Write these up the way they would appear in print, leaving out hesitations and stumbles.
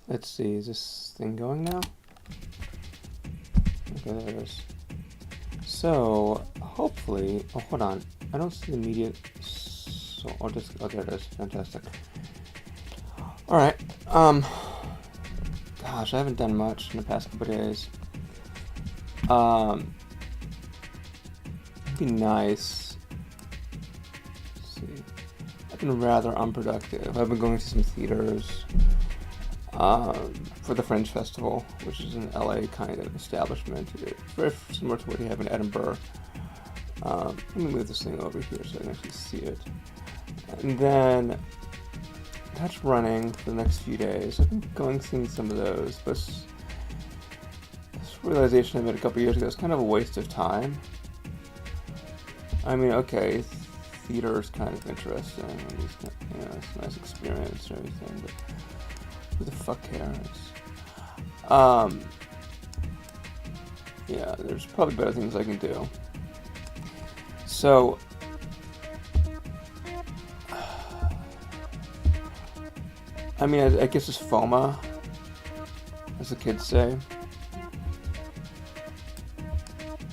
Let's see, is this thing going now? Okay, there it is. So, hopefully, oh, hold on. I don't see the media, so, oh, there it is, fantastic. Alright, gosh, I haven't done much in the past couple days. It'd be nice. Let's see. I've been rather unproductive. I've been going to some theaters, for the Fringe Festival, which is an LA kind of establishment. It's very similar to what you have in Edinburgh. Let me move this thing over here so I can actually see it. And then that's running for the next few days. I've been going seeing some of those, but this realization I made a couple years ago is kind of a waste of time. I mean, okay, theater is kind of interesting, and it's a nice experience and everything, but who the fuck cares? Yeah, there's probably better things I can do. So, I mean, I guess it's FOMA, as the kids say.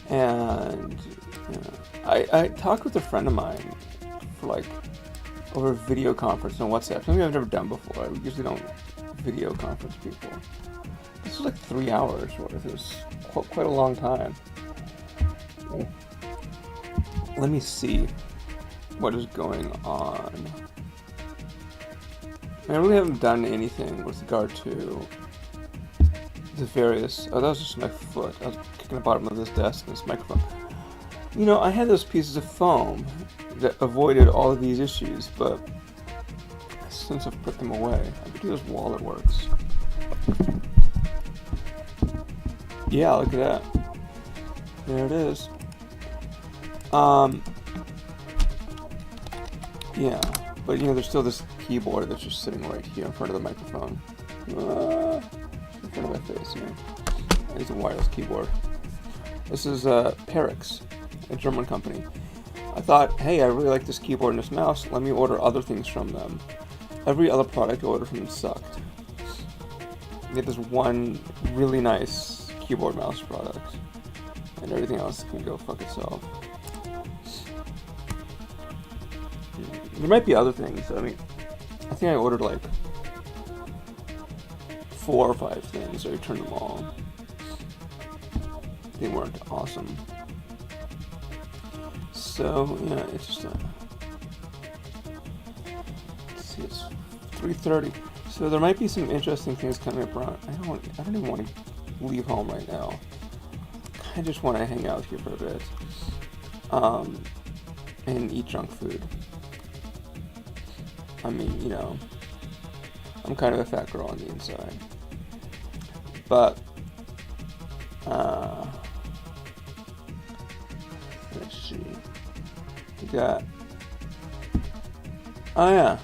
And, you know, I talked with a friend of mine for like over video conference on WhatsApp, something I've never done before. I usually don't video conference people. This was like 3 hours worth. It was quite a long time. Let me see what is going on. I really haven't done anything with regard to the various... Oh, that was just my foot. I was kicking the bottom of this desk and this microphone. You know, I had those pieces of foam that avoided all of these issues, but since I've put them away, I could do this while it works. Yeah, look at that. There it is. Yeah, but you know, there's still this keyboard that's just sitting right here in front of the microphone. In front of my face, you know. It's a wireless keyboard. This is Perix, a German company. I thought, hey, I really like this keyboard and this mouse. Let me order other things from them. Every other product I ordered from them sucked. I get this one really nice keyboard mouse product, and everything else can go fuck itself. There might be other things. I mean, I think I ordered like 4 or 5 things. I returned them all. They weren't awesome. So yeah, it's just let's see, it's 3:30. So there might be some interesting things coming up around. I don't even want to leave home right now. I just want to hang out here for a bit, and eat junk food. I mean, you know, I'm kind of a fat girl on the inside, but let's see. We got, oh yeah,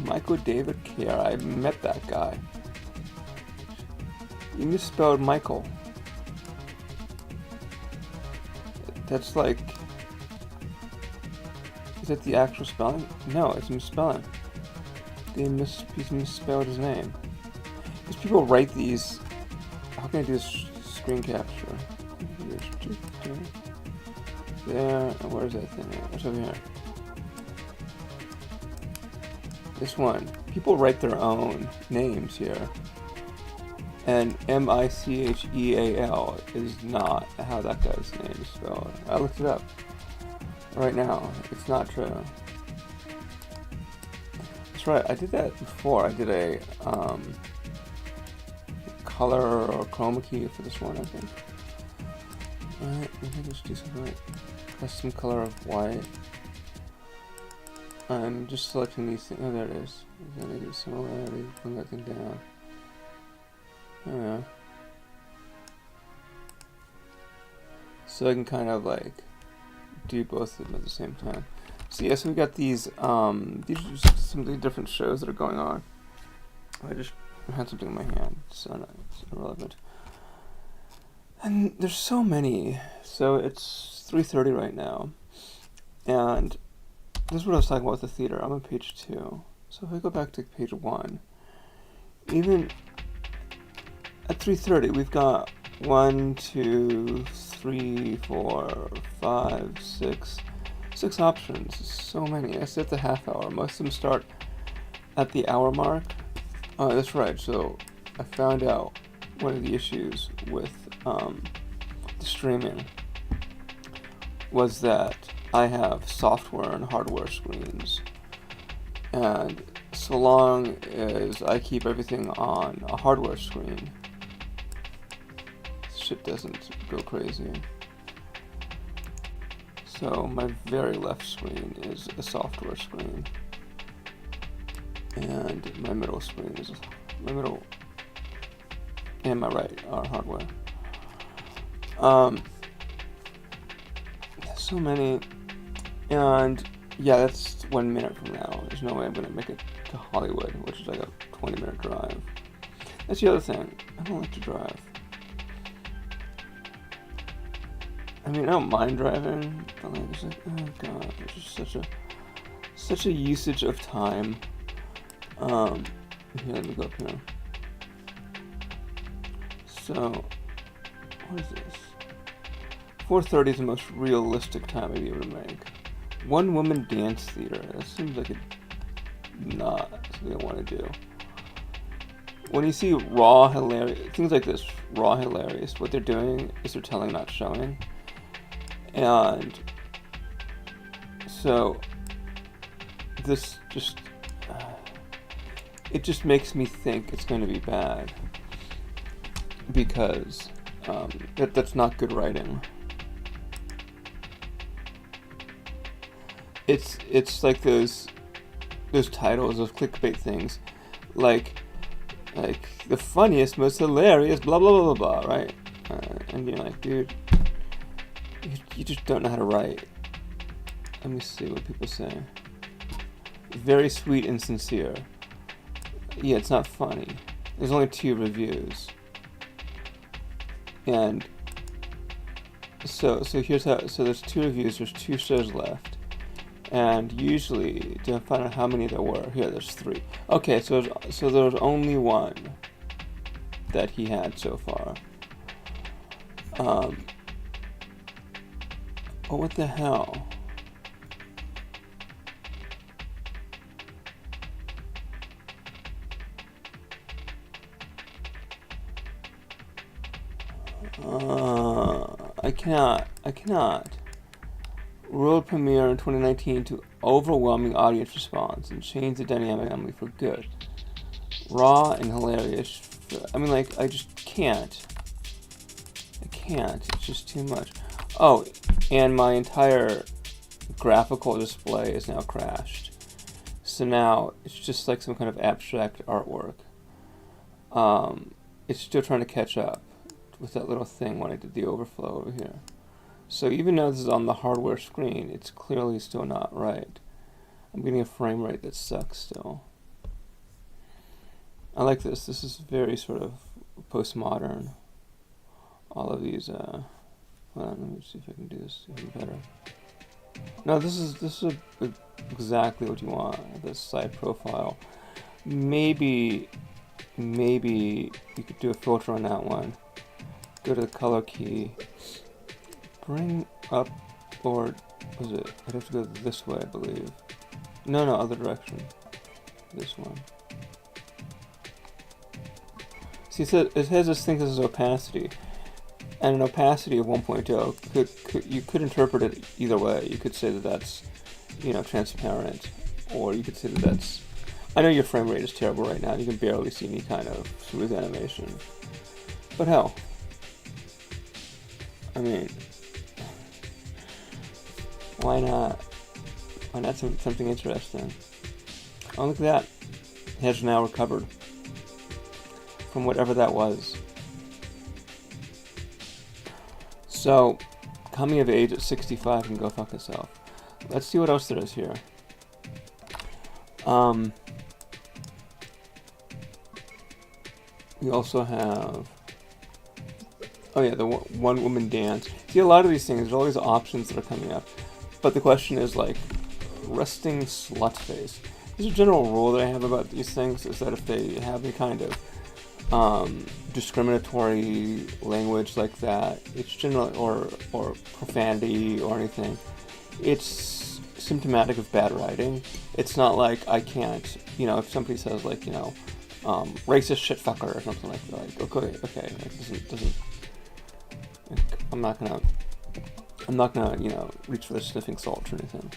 Michael David Kerr. I met that guy. You misspelled Michael. That's like, is that the actual spelling? No, it's misspelling. He's misspelled his name. Because people write these. How can I do this screen capture? There. Where's that thing? What's over here? This one. People write their own names here. And Micheal is not how that guy's name is spelled. I looked it up. Right now, it's not true. That's right, I did that before. I did a color or chroma key for this one, I think. Alright, let me just do something like custom color of white. I'm just selecting these things. Oh, there it is. Then I do similarity, bring that thing down. Oh yeah. So I can kind of like do both of them at the same time. So yeah, so we got these are just some of the different shows that are going on. I just had something in my hand, so it's irrelevant. And there's so many. So it's 3:30 right now, and this is what I was talking about with the theater. I'm on page 2. So if I go back to page 1, even at 3:30, we've got 1, 2, 3, 4, 5, 6 options. So many. I said the half hour. Most of them start at the hour mark. Oh, that's right. So I found out one of the issues with the streaming was that I have software and hardware screens, and so long as I keep everything on a hardware screen, shit doesn't go crazy. So my very left screen is a software screen, and my middle screen is my middle, and my right are hardware. So many, and yeah, that's 1 minute from now. There's no way I'm gonna make it to Hollywood, which is like a 20-minute drive. That's the other thing. I don't like to drive. I mean, I don't mind driving, but like, it's like, oh god, it's just such a usage of time. Here, let me go up here. So, what is this? 4:30 is the most realistic time I'd be able to make. One woman dance theater. That seems like not something I want to do. When you see raw hilarious things like this, raw hilarious, what they're doing is they're telling, not showing. And so this just it just makes me think it's going to be bad, because that's not good writing. It's like those titles of clickbait things, like the funniest, most hilarious, blah blah blah blah blah, right? And you're like, dude, you just don't know how to write. Let me see what people say. Very sweet and sincere. Yeah, it's not funny. There's only 2 reviews. And so here's how. So there's 2 reviews. There's 2 shows left. And usually, to find out how many there were, here there's 3. Okay, so there was only 1 that he had so far. Oh, what the hell? I cannot. World premiere in 2019 to overwhelming audience response and change the dynamic on me for good. Raw and hilarious. I mean, like, I just can't. I can't. It's just too much. Oh, and my entire graphical display is now crashed. So now it's just like some kind of abstract artwork. It's still trying to catch up with that little thing when I did the overflow over here. So even though this is on the hardware screen, it's clearly still not right. I'm getting a frame rate that sucks still. I like this. This is very sort of postmodern. All of these, hold on, let me see if I can do this even better. No, this is exactly what you want, this side profile. Maybe you could do a filter on that one. Go to the color key. Bring up, or was it? I'd have to go this way, I believe. No, other direction. This one. See, it has this thing that says opacity, and an opacity of 1.0 you could interpret it either way. You could say that that's, transparent, or you could say that that's. I know your frame rate is terrible right now. You can barely see any kind of smooth animation, but hell, I mean. Why not? Why not something interesting? Oh, look at that. It has now recovered from whatever that was. So, coming of age at 65 can go fuck itself. Let's see what else there is here. We also have... Oh yeah, the one woman dance. See, a lot of these things, there's all these options that are coming up. But the question is, like, resting slut face. there's a general rule that I have about these things, is that if they have any kind of discriminatory language like that, it's generally, or profanity or anything, it's symptomatic of bad writing. It's not like I can't, if somebody says like, racist shitfucker or something like that, like, okay, like, doesn't, like, I'm not gonna, reach for the sniffing salt or anything.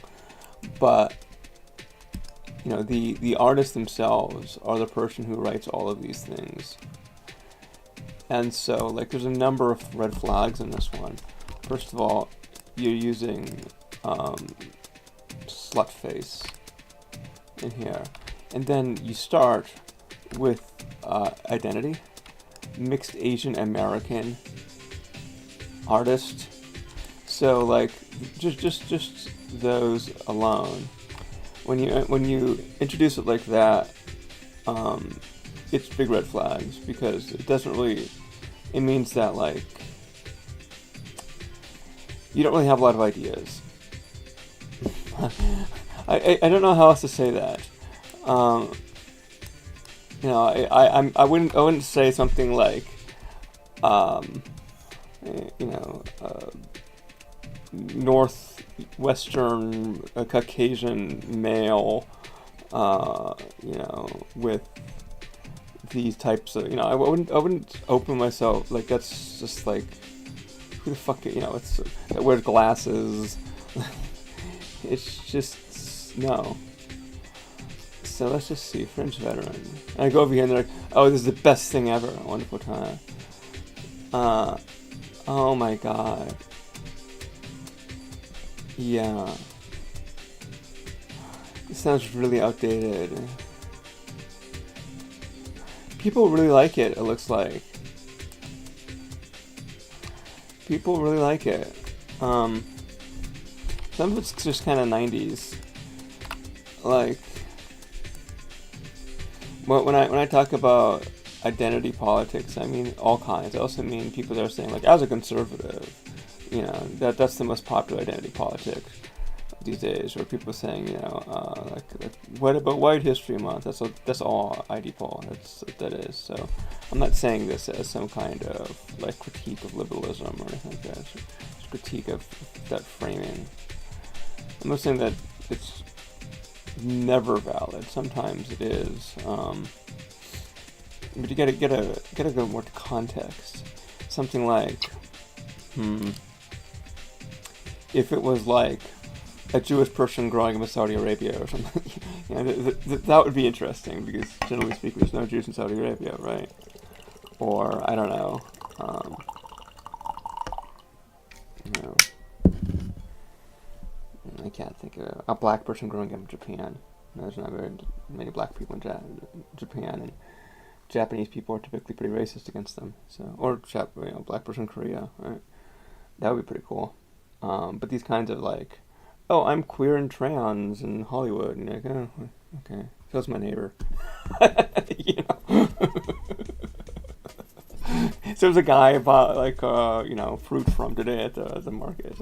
But, the artists themselves are the person who writes all of these things. And so, like, there's a number of red flags in this one. First of all, you're using slutface in here. And then you start with identity, mixed Asian American artist. So, like, just those alone. When you introduce it like that, it's big red flags, because it doesn't really. It means that, like, you don't really have a lot of ideas. I don't know how else to say that. I wouldn't say something like, northwestern Caucasian male, with these types of, I wouldn't open myself, like, that's just like, who the fuck, it's, that wears glasses. It's just, no. So let's just see, Fringe Veteran. And I go over here and they're like, oh, this is the best thing ever, a wonderful time. Oh my god. Yeah. It sounds really outdated. People really like it, it looks like. People really like it. Some of it's just kind of 90s. Like, when I talk about identity politics, I mean all kinds. I also mean people that are saying, like, as a conservative, that's the most popular identity politics these days, where people are saying, like, what about White History Month? That's all ID poll. That is. So I'm not saying this as some kind of, like, critique of liberalism or anything like that. It's a critique of that framing. I'm not saying that it's never valid. Sometimes it is. But you gotta go more to context. Something like, if it was like a Jewish person growing up in Saudi Arabia or something, that would be interesting, because generally speaking, there's no Jews in Saudi Arabia, right? Or, I don't know, I can't think of a black person growing up in Japan. There's not very many black people in Japan, and Japanese people are typically pretty racist against them. So, or black person in Korea, right? That would be pretty cool. But these kinds of, like, oh, I'm queer and trans in Hollywood, and you're like, oh, okay, so's my neighbor. So there's a guy bought, like, fruit from today at the market.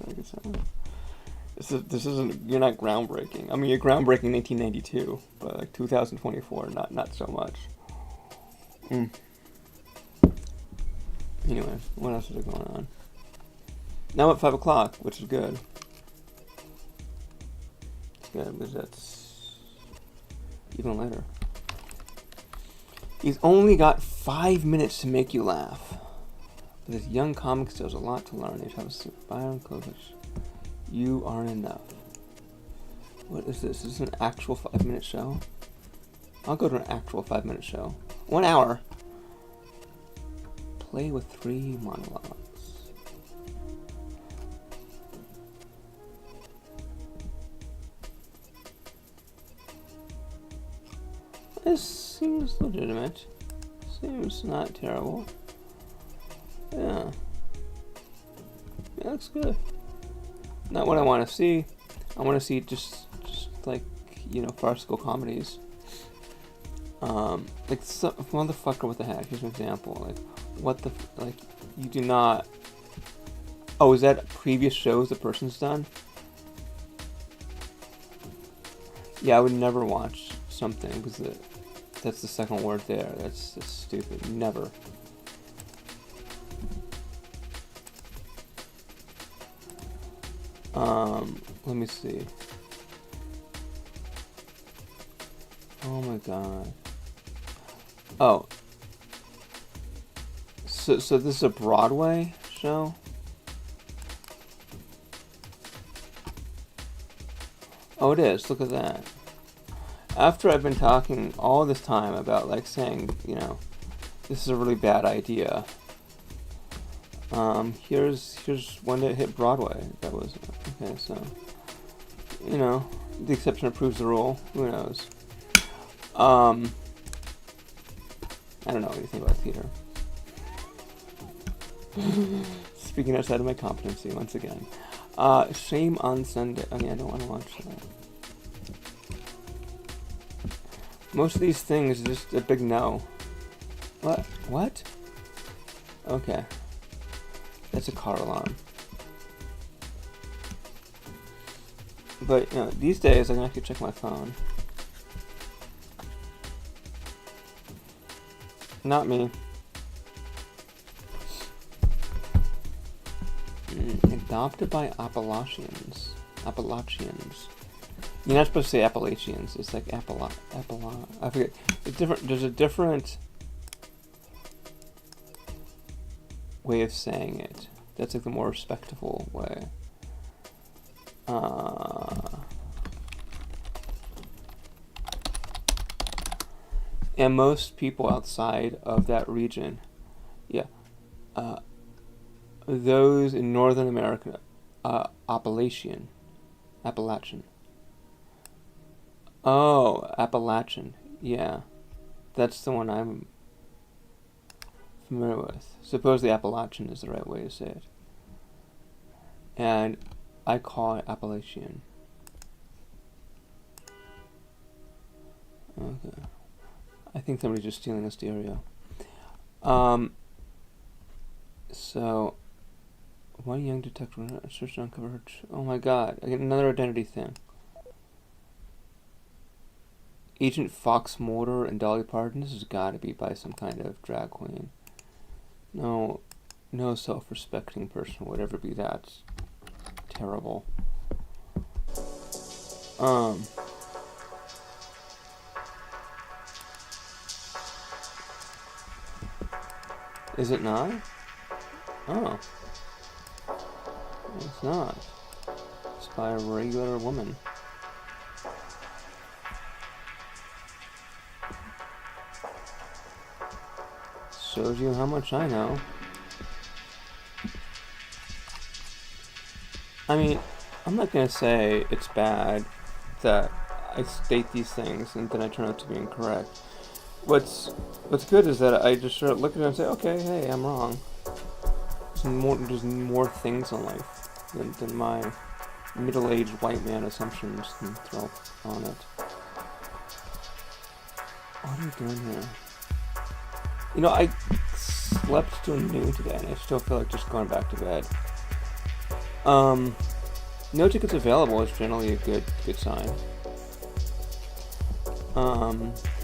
This isn't, you're not groundbreaking. I mean, you're groundbreaking in 1992, but like 2024, not so much. Anyway, what else is going on? Now at 5 o'clock, which is good. It's good, because that's even later. He's only got 5 minutes to make you laugh. But this young comic still has a lot to learn. They have a Byron Kovic. You aren't enough. What is this? Is this an actual 5-minute show? I'll go to an actual 5-minute show. 1 hour. Play with 3 monologues. This seems legitimate. Seems not terrible. Yeah. Yeah, looks good. Not what I want to see. I want to see just like, farcical comedies. Like, some motherfucker with a hat. Here's an example. Like, what the, you do not. Oh, is that previous shows the person's done? Yeah, I would never watch something, because that's the second word there. That's stupid. Never. Let me see. Oh my god. Oh. So this is a Broadway show? Oh, it is. Look at that. After I've been talking all this time about, like, saying, you know, this is a really bad idea. Here's when it hit Broadway. That was okay. So, you know, the exception proves the rule. Who knows? I don't know anything about theater. Speaking outside of my competency once again. Shame on Sunday. Okay, I don't want to watch that. Most of these things are just a big no. What? What? Okay. That's a car alarm. But, you know, these days I can actually check my phone. Not me. Adopted by Appalachians. You're not supposed to say Appalachians. It's like I forget. It's different. There's a different way of saying it. That's like the more respectful way. And most people outside of that region, those in Northern America, Appalachian. Oh, Appalachian. Yeah, that's the one I'm familiar with. Supposedly Appalachian is the right way to say it. And I call it Appalachian. Okay. I think somebody's just stealing a stereo. So, one young detective searched and uncovered. Oh my god, I get another identity thing. Agent Fox Mulder and Dolly Parton. This has got to be by some kind of drag queen. No self-respecting person would ever be that terrible. Is it not? Oh. It's not. It's by a regular woman. Shows you how much I know. I mean, I'm not gonna say it's bad that I state these things and then I turn out to be incorrect. What's good is that I just sort of look at it and say, okay, hey, I'm wrong. There's more things in life than my middle-aged white man assumptions can throw on it. What are you doing here? You know, I slept till noon today and I still feel like just going back to bed. No tickets available is generally a good sign.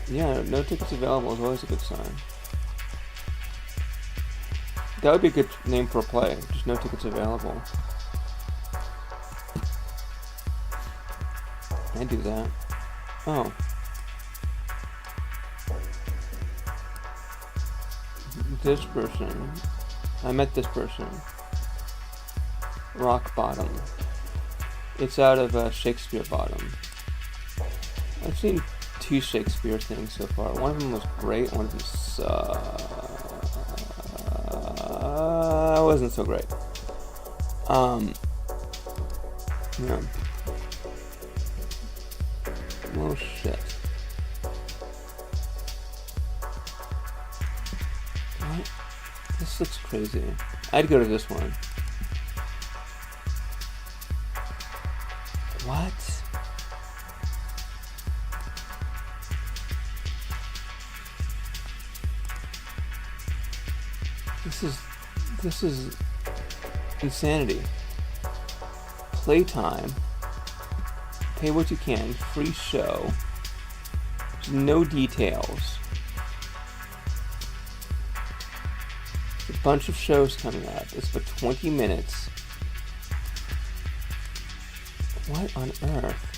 Yeah, no tickets available is always a good sign. That would be a good name for a play, just no tickets available. I'd do that. Oh. This person. I met this person. Rock Bottom. It's out of Shakespeare Bottom. I've seen 2 Shakespeare things so far. One of them was great, one of them wasn't so great. Yeah. Oh shit. What? This looks crazy. I'd go to this one. What? This is insanity. Playtime. Pay what you can. Free show. There's no details. There's a bunch of shows coming up. It's for 20 minutes. What on earth?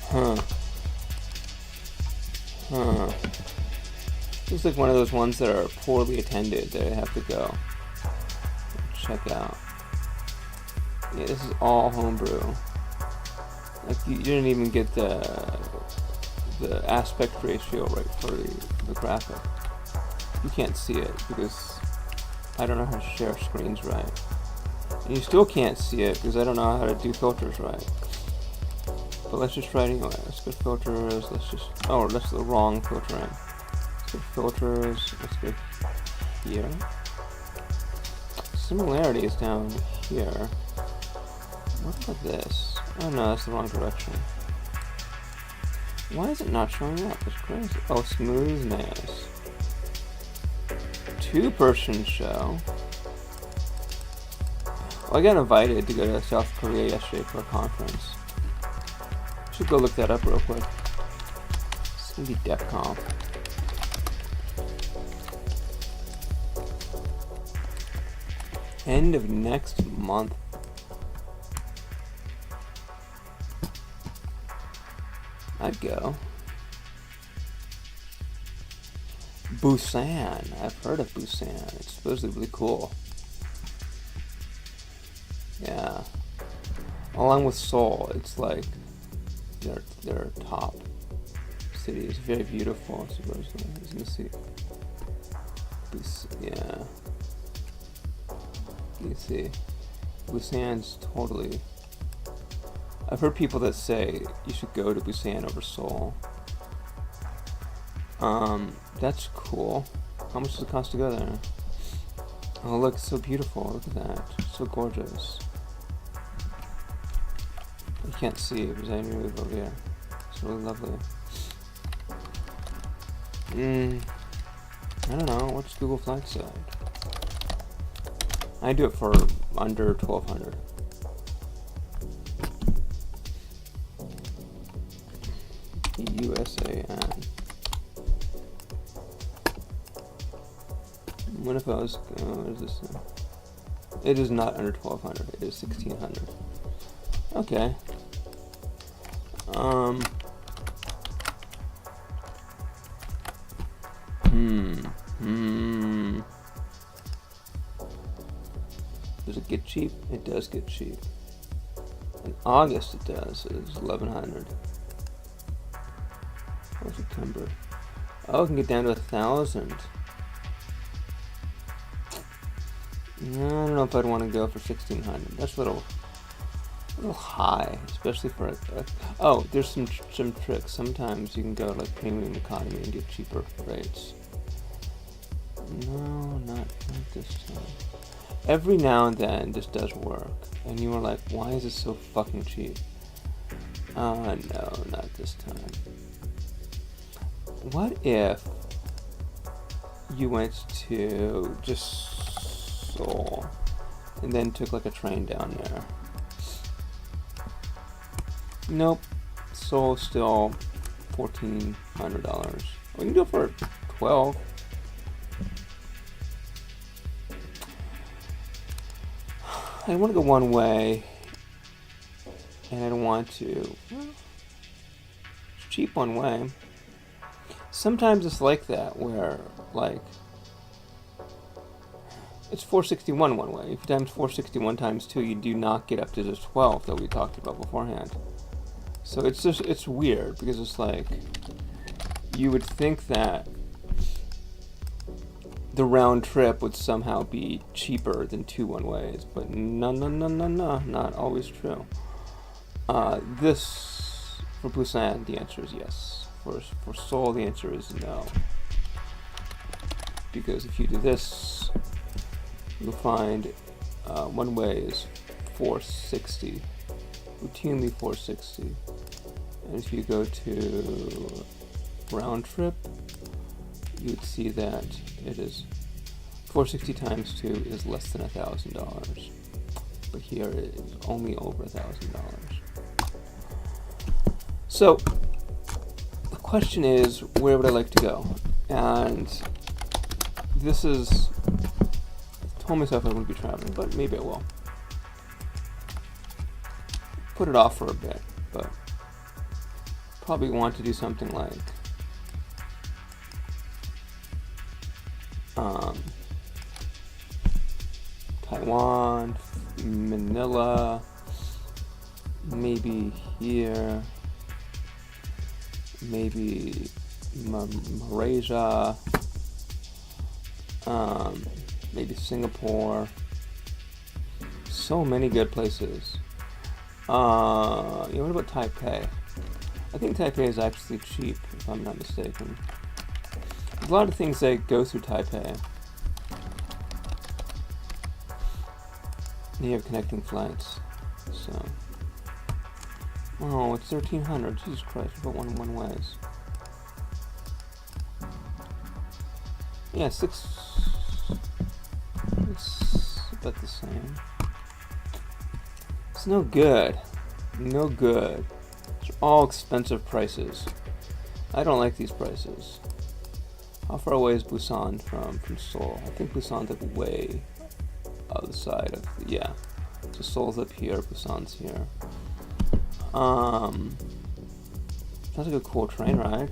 Huh. Looks like one of those ones that are poorly attended that I have to go check out. Yeah, this is all homebrew. Like you didn't even get the aspect ratio right for the graphic. You can't see it because I don't know how to share screens right. And you still can't see it because I don't know how to do filters right. But let's just try it anyway. Let's go filters. Oh, that's the wrong filter in. Let's go filters. Let's go here. Similarity is down here. What about this? Oh no, that's the wrong direction. Why is it not showing up? It's crazy. Oh, smoothness. 2-person show. Well, I got invited to go to South Korea yesterday for a conference. Should go look that up real quick. It's gonna be DEFCON. End of next month. I'd go. Busan. I've heard of Busan. It's supposedly really cool. Yeah. Along with Seoul, it's like their top city. It's very beautiful, supposedly. Isn't it? Yeah. You see, Busan's totally. I've heard people that say you should go to Busan over Seoul. That's cool. How much does it cost to go there? Oh, look, it's so beautiful. Look at that. It's so gorgeous. You can't see it because I move over here. It's really lovely. I don't know. What's Google Flights say? I do it for under 1,200. USAN. What if I was? What is this? It is not under 1,200. It is 1,600. Okay. Does it get cheap? It does get cheap. In August it does. It's 1,100. Oh, September. Oh, it can get down to 1,000. I don't know if I'd want to go for 1,600. That's a little high, especially for a oh, there's some tricks. Sometimes you can go like premium economy and get cheaper rates. No, not this time. Every now and then this does work, and you are like, why is it so fucking cheap? No, not this time. What if you went to just Seoul and then took like a train down there? Nope. Seoul still $1,400. We can do it for 12. I want to go one way, and I don't want to. Well, it's cheap one way. Sometimes it's like that, where like it's 461 one way. If you times 461 times 2, you do not get up to the 12 that we talked about beforehand. So it's weird because it's like you would think that the round trip would somehow be cheaper than 2 one-ways, but no, not always true. This, for Busan, the answer is yes. For Seoul, the answer is no. Because if you do this, you'll find one way is 460, routinely 460. And if you go to round trip, you would see that it is 460 times 2 is less than $1,000, but here it is only over $1,000. So the question is, where would I like to go? And this is, I told myself I wouldn't be traveling, but maybe I will. Put it off for a bit, but probably want to do something like Taiwan, Manila, maybe here, maybe Malaysia, maybe Singapore. So many good places. What about Taipei? I think Taipei is actually cheap, if I'm not mistaken. There's a lot of things that go through Taipei. You have connecting flights, so. Oh, it's 1,300. Jesus Christ, about one ways. Yeah, it's about the same. It's no good. No good. They're all expensive prices. I don't like these prices. How far away is Busan from Seoul? I think Busan's like way other side of yeah. So Seoul's up here, Busan's here. Sounds like a cool train ride.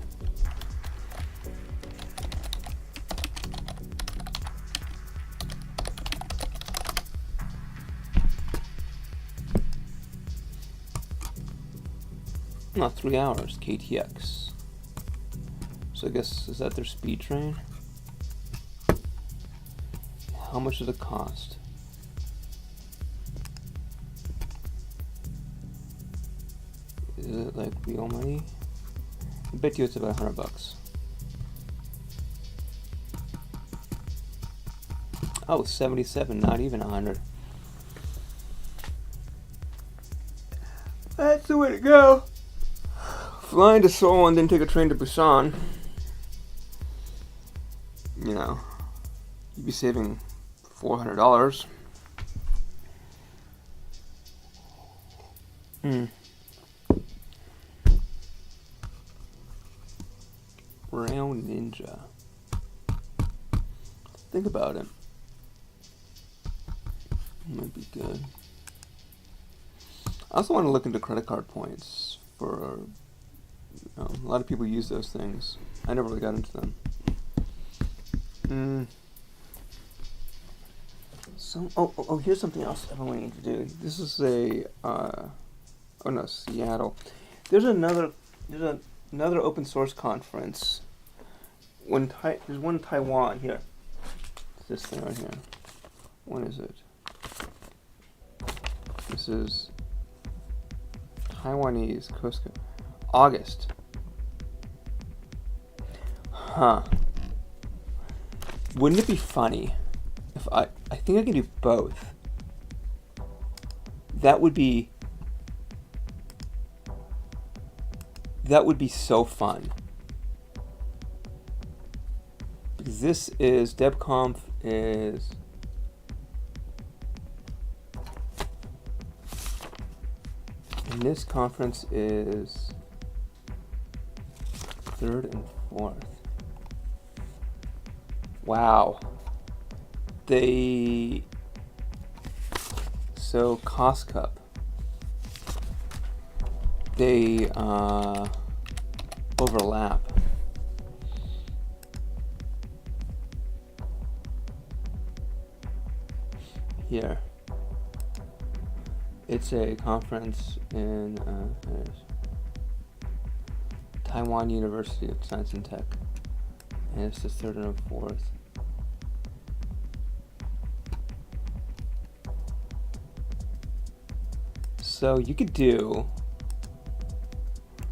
Not 3 hours, KTX. So I guess, is that their speed train? How much does it cost? Is it like real money? I bet you it's about $100. Oh, 77, not even 100. That's the way to go. Flying to Seoul and then take a train to Busan. You know, you'd be saving $400. Brown Ninja. Think about it. Might be good. I also want to look into credit card points for, a lot of people use those things. I never really got into them. So, here's something else I've been wanting to do. This is Seattle. There's another open source conference. There's one in Taiwan here. It's this thing right here. When is it? This is Taiwanese Coast Guard. August. Huh. Wouldn't it be funny if I think I can do both. That would be so fun. Because this is DebConf is and this conference is 3rd and 4th. Wow. So Cost Cup. They overlap. Here. It's a conference in Taiwan University of Science and Tech. And it's the 3rd and 4th. So you could do,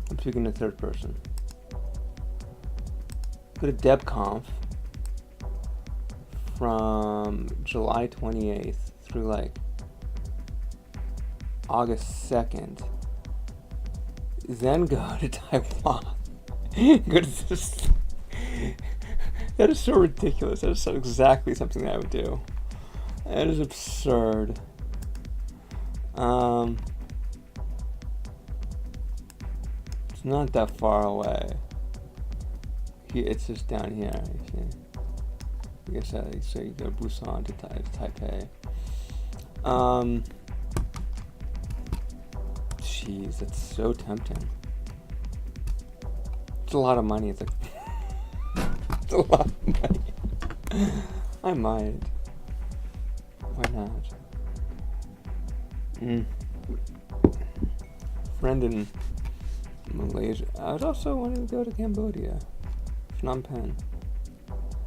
I'm speaking in third person, go to DebConf from July 28th through like August 2nd, then go to Taiwan. Go to this. That is so ridiculous. That is so exactly something that I would do. That is absurd. It's not that far away. It's just down here. You see. I guess so you go Busan to Taipei. Jeez, that's so tempting. It's a lot of money. It's like it's a lot of money. I might. Why not? Friend in Malaysia. I would also want to go to Cambodia. Phnom Penh.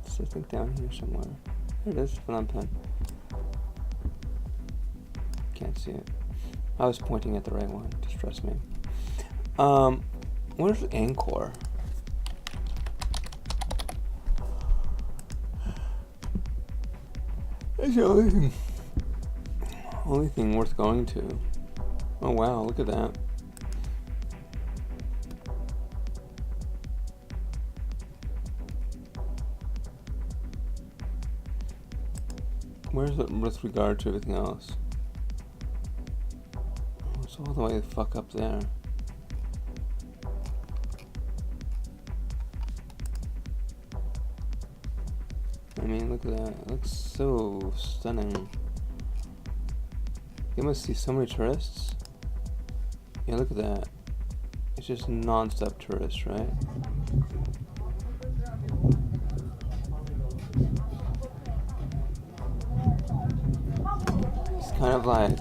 It's, I think, down here somewhere. There it is, Phnom Penh. Can't see it. I was pointing at the right one. Just trust me. Where's Angkor? That's the only thing worth going to. Oh wow, look at that. Where's it with regard to everything else? Oh, it's all the way the fuck up there. I mean, look at that. It looks so stunning. You must see so many tourists. Yeah, look at that. It's just non-stop tourists, right? It's kind of like,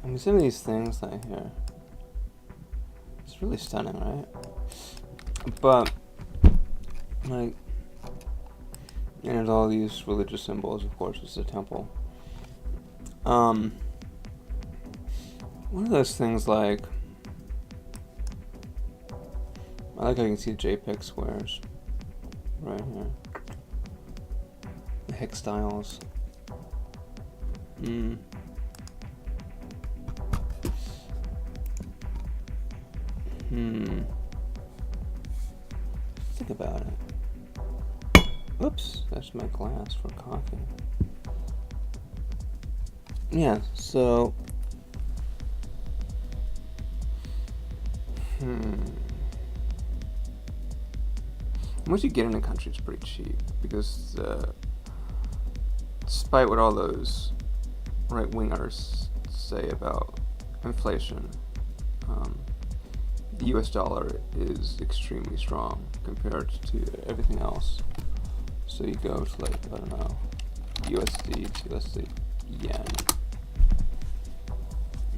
I mean, some of these things I hear, it's really stunning, right? But, like, and there's all these religious symbols, of course, it's a temple. One of those things like, I like how you can see the JPEG squares right here. The hex styles. Think about it. Oops, that's my glass for coffee. Yeah, so once you get in a country, it's pretty cheap because despite what all those right-wingers say about inflation, the US dollar is extremely strong compared to everything else. So you go to, like, I don't know, USD to, let's say, yen.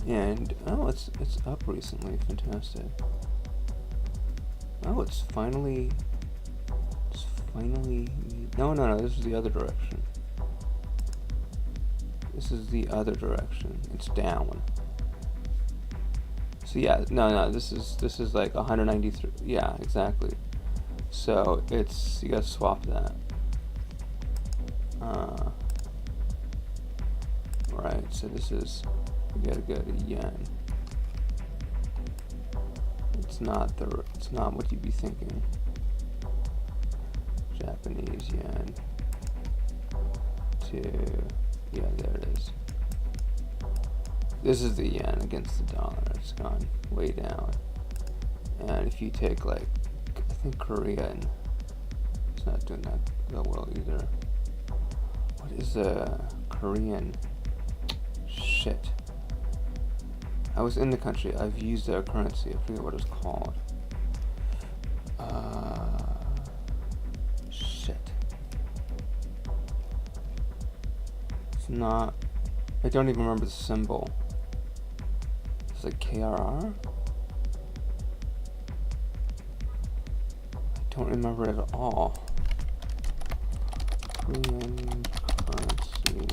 And oh, it's up recently. Fantastic. Oh, it's finally no, this is the other direction. This is the other direction. It's down. So yeah, no, this is like 193. Yeah, exactly. So it's, you gotta swap that. Right. So this is, you gotta go to yen. It's not what you'd be thinking. Japanese yen to, yeah, there it is. This is the yen against the dollar. It's gone way down. And if you take, like, I think Korea, it's not doing that well either. What is the Korean? Shit. I was in the country. I've used their currency. I forget what it's called. Shit. It's not. I don't even remember the symbol. It's like KRR? I don't remember it at all. Korean currency.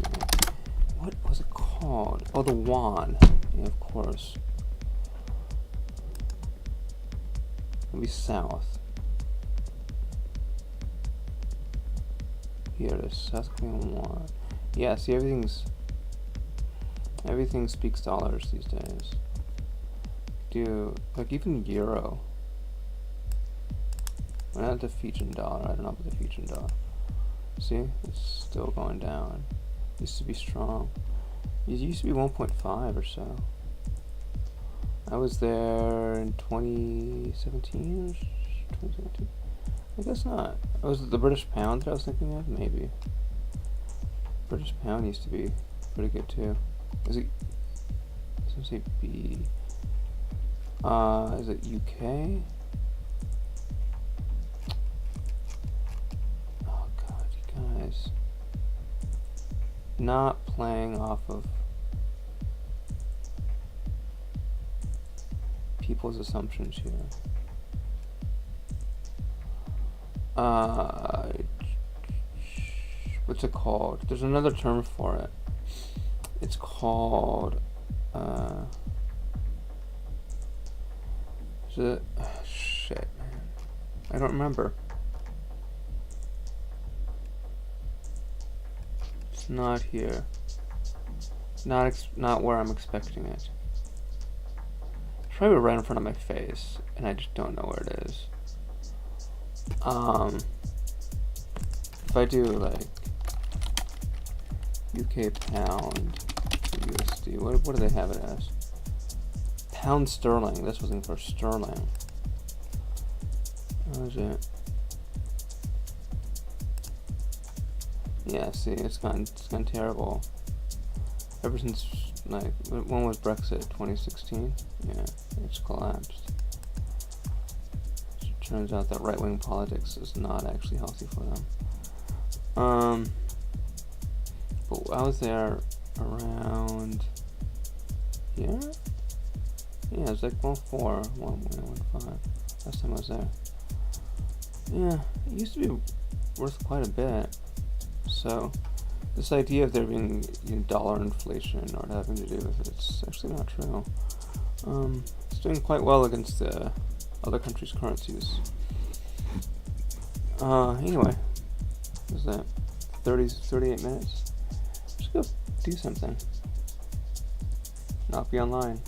What was it called? Oh, the won. Yeah, of course. Maybe south. here to South Korean won. Yeah, see, everything speaks dollars these days. Dude, like even euro. We're not the Fijian dollar. I don't know about the Fijian dollar. See, it's still going down. Used to be strong. It used to be 1.5 or so. I was there in 2017. 2017. I guess not. Was it the British pound that I was thinking of? Maybe. British pound used to be pretty good too. Is it? I was gonna say B. Is it UK? Oh god, you guys. Not playing off of people's assumptions here. What's it called? There's another term for it. It's called, is it, shit, man. I don't remember. It's not here. Not where I'm expecting it. It's probably right in front of my face, and I just don't know where it is. If I do like UK pound to USD, what do they have it as? Pound sterling. This wasn't for sterling. What is it? Yeah, see, it's gone terrible. Ever since, like, when was Brexit? 2016? Yeah, it's collapsed. It turns out that right-wing politics is not actually healthy for them. But I was there around here? Yeah, it was like 1.4, 1.15 last time I was there. Yeah, it used to be worth quite a bit. So, this idea of there being dollar inflation or having to do with it, it's actually not true. It's doing quite well against other countries' currencies. Anyway, what was that? 38 minutes? Just go do something. Not be online.